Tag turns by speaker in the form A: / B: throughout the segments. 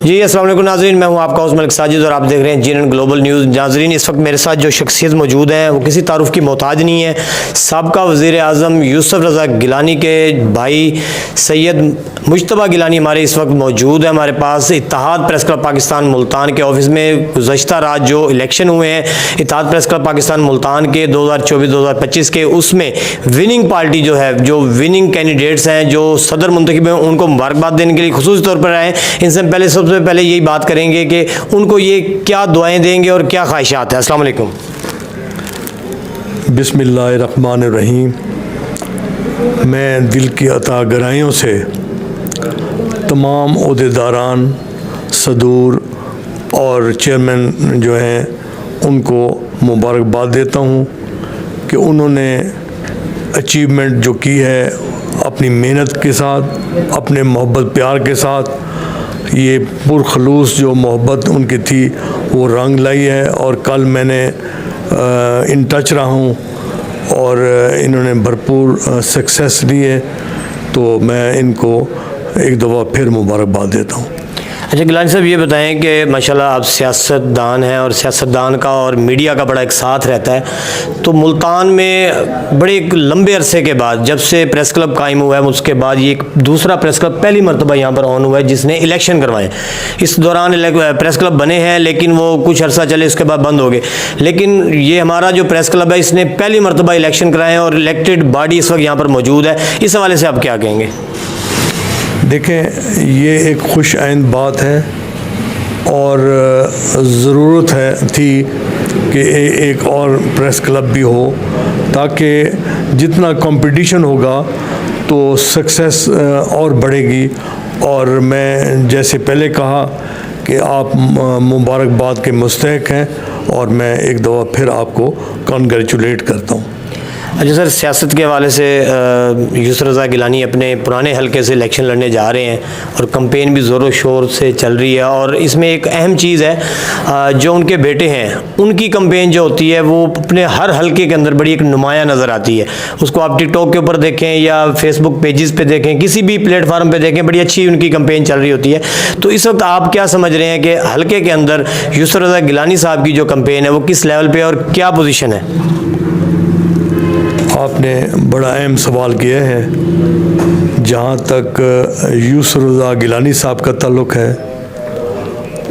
A: जी अस्सलाम वालेकुम नाज़रीन, मैं हूं आपका होस्ट मलिक साजिद और आप देख रहे हैं जीएनएन ग्लोबल न्यूज़। नाज़रीन, इस वक्त मेरे साथ जो शख्सियत मौजूद हैं वो किसी तारुफ की मोहताज नहीं है। साबका वज़ीर आज़म यूसुफ रज़ा गिलानी के भाई सैयद मुज्तबा गिलानी हमारे इस वक्त मौजूद है हमारे पास इत्तेहाद प्रेस क्लब पाकिस्तान मुल्तान के ऑफिस में। गुज़श्ता रात जो इलेक्शन हुए हैं इत्तेहाद प्रेस क्लब पाकिस्तान मुल्तान के 2024-2025 के, उसमें विनिंग पार्टी जो है, जो विनिंग कैंडिडेट्स हैं, जो सदर मुंतखब हैं, उनको मुबारकबाद देने के लिए खुसूसी तौर पर आए। इनसे पहले सबसे पहले यही बात करेंगे कि उनको ये क्या दुआएं देंगे और क्या ख्वाहिशात है। अस्सलाम वालेकुम।
B: बिस्मिल्लाहिर्रहमानिर्रहीम। मैं दिल की अता गहराइयों से तमाम ओहदेदारान, सदूर और चेयरमैन जो हैं उनको मुबारकबाद देता हूँ कि उन्होंने अचीवमेंट जो की है अपनी मेहनत के साथ, अपने मोहब्बत प्यार के साथ, ये पुरखलूस जो मोहब्बत उनकी थी वो रंग लाई है। और कल मैंने इन टच रहा हूँ और इन्होंने भरपूर सक्सेस ली है, तो मैं इनको एक दफ़ा फिर मुबारकबाद देता हूँ।
A: अच्छा गिलानी साहब, ये बताएं कि माशाल्लाह आप सियासतदान हैं और सियासतदान का और मीडिया का बड़ा एक साथ रहता है, तो मुल्तान में बड़े एक लंबे अरसे के बाद जब से प्रेस क्लब कायम हुआ है, उसके बाद ये एक दूसरा प्रेस क्लब पहली मरतबा यहाँ पर ऑन हुआ है जिसने इलेक्शन करवाए। इस दौरान प्रेस क्लब बने हैं लेकिन वो कुछ अरसा चले, उसके बाद बंद हो गए। लेकिन ये हमारा जो प्रेस क्लब है इसने पहली मरतबा इलेक्शन कराए हैं और इलेक्टेड बॉडी इस वक्त यहाँ पर मौजूद है। इस हवाले से आप क्या कहेंगे?
B: देखें, ये एक खुश आइंद बात है और ज़रूरत थी कि एक और प्रेस क्लब भी हो, ताकि जितना कंपटीशन होगा तो सक्सेस और बढ़ेगी। और मैं जैसे पहले कहा कि आप मुबारकबाद के मुस्तहिक हैं और मैं एक दफ़ा फिर आपको कॉन्ग्रेचुलेट करता हूँ।
A: अच्छा सर, सियासत के हवाले से यूसुफ रज़ा गिलानी अपने पुराने हलके से इलेक्शन लड़ने जा रहे हैं और कंपेन भी ज़ोरों शोर से चल रही है। और इसमें एक अहम चीज़ है, जो उनके बेटे हैं उनकी कंपेन जो होती है वो अपने हर हलके के अंदर बड़ी एक नुमाया नज़र आती है। उसको आप टिकटॉक के ऊपर देखें या फेसबुक पेजेस पे देखें, किसी भी प्लेटफार्म पे देखें, बड़ी अच्छी उनकी कंपेन चल रही होती है। तो इस वक्त आप क्या समझ रहे हैं कि हलके के अंदर यूसुफ रज़ा गिलानी साहब की जो कंपेन है वो किस लेवल पर और क्या पोजिशन है?
B: आपने बड़ा अहम सवाल किया है। जहाँ तक यूसुफ रज़ा गिलानी साहब का ताल्लुक़ है,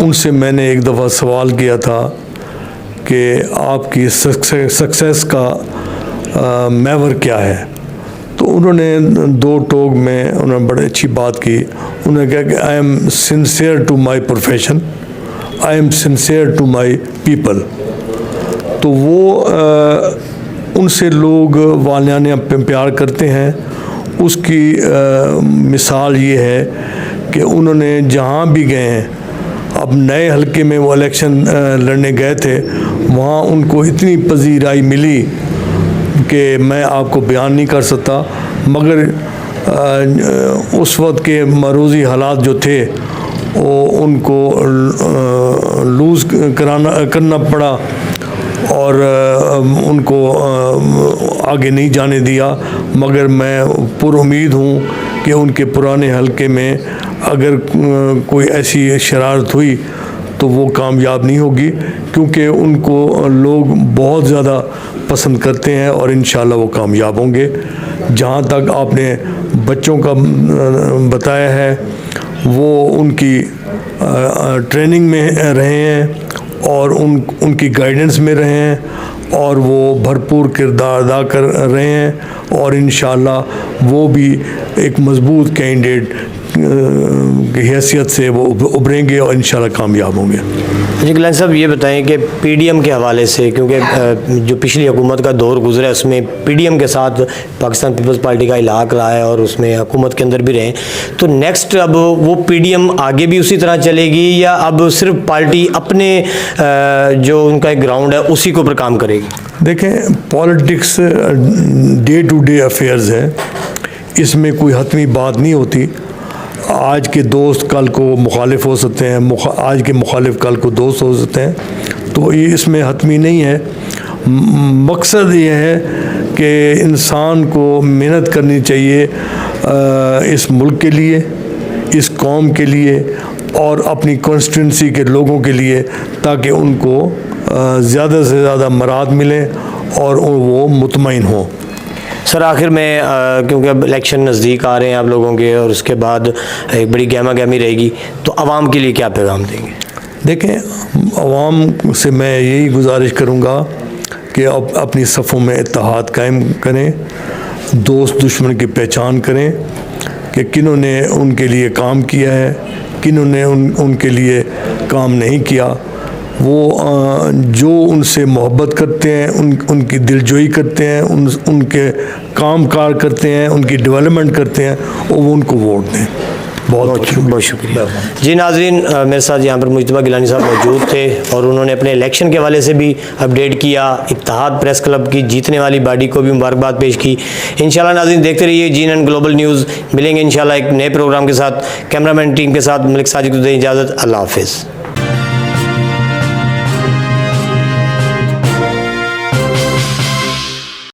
B: उनसे मैंने एक दफ़ा सवाल किया था कि आपकी सक्सेस का महवर क्या है, तो उन्होंने दो टोक में उन्होंने बड़ी अच्छी बात की। उन्होंने कहा कि I am sincere to my profession, I am sincere to my people. तो वो उनसे लोग वालियाना प्यार करते हैं। उसकी मिसाल ये है कि उन्होंने जहाँ भी गए हैं, अब नए हलके में वो इलेक्शन लड़ने गए थे, वहाँ उनको इतनी पजीराई मिली कि मैं आपको बयान नहीं कर सकता। मगर उस वक्त के मरूज़ी हालात जो थे वो उनको लूज़ करना पड़ा और उनको आगे नहीं जाने दिया। मगर मैं पुरुमीद हूँ कि उनके पुराने हलके में अगर कोई ऐसी शरारत हुई तो वो कामयाब नहीं होगी, क्योंकि उनको लोग बहुत ज़्यादा पसंद करते हैं और इंशाल्लाह वो कामयाब होंगे। जहाँ तक आपने बच्चों का बताया है, वो उनकी ट्रेनिंग में रहे हैं और उनकी गाइडेंस में रहे हैं और वो भरपूर किरदार अदा कर रहे हैं और इंशाल्लाह वो भी एक मजबूत कैंडिडेट की हैसियत से वो उभरेंगे और इंशाल्लाह कामयाब होंगे।
A: जी गिलानी साहब, ये बताएं कि पीडीएम के हवाले से, क्योंकि जो पिछली हुकूमत का दौर गुजरा है उसमें पीडीएम के साथ पाकिस्तान पीपल्स पार्टी का इलाक़ रहा है और उसमें हुकूमत के अंदर भी रहे, तो नेक्स्ट अब वो पीडीएम आगे भी उसी तरह चलेगी या अब सिर्फ पार्टी अपने जो उनका एक ग्राउंड है उसी के ऊपर काम करेगी?
B: देखें, politics day to day affairs है, इसमें कोई हतमी बात नहीं होती। आज के दोस्त कल को मुखालिफ हो सकते हैं, आज के मुखालिफ कल को दोस्त हो सकते हैं, तो ये इसमें हतमी नहीं है। मकसद ये है कि इंसान को मेहनत करनी चाहिए इस मुल्क के लिए, इस कौम के लिए, और अपनी कॉन्स्टिट्यूंसी के लोगों के लिए, ताकि उनको ज़्यादा से ज़्यादा मराद मिले और वो मुतमईन हों।
A: सर आखिर में क्योंकि अब इलेक्शन नज़दीक आ रहे हैं आप लोगों के, और उसके बाद एक बड़ी गहमा गहमी रहेगी, तो आवाम के लिए क्या पैगाम देंगे?
B: देखें, आवाम से मैं यही गुजारिश करूँगा कि अपनी सफ़ों में इत्तेहाद कायम करें, दोस्त दुश्मन की पहचान करें कि किन्होंने उनके लिए काम किया है, किन्होंने उनके लिए काम नहीं किया। वो जो उनसे मोहब्बत करते हैं, उनकी दिलजोई करते हैं, उनके काम कार करते हैं, उनकी डेवलपमेंट करते हैं, और वो उनको वोट दें। बहुत
A: शुक्रिया जी। नाज़रीन, मेरे साथ यहाँ पर मुजतबा गिलानी साहब मौजूद थे और उन्होंने अपने इलेक्शन के हवाले से भी अपडेट किया, इत्तेहाद प्रेस क्लब की जीतने वाली बॉडी को भी मुबारकबाद पेश की। इंशाल्लाह नाज़रीन देखते रहिए जीएनएन ग्लोबल न्यूज़। मिलेंगे इंशाल्लाह एक नए प्रोग्राम के साथ। कैमरामैन टीम के साथ मलिक साजिद को दें इजाज़त। अल्लाह हाफिज़।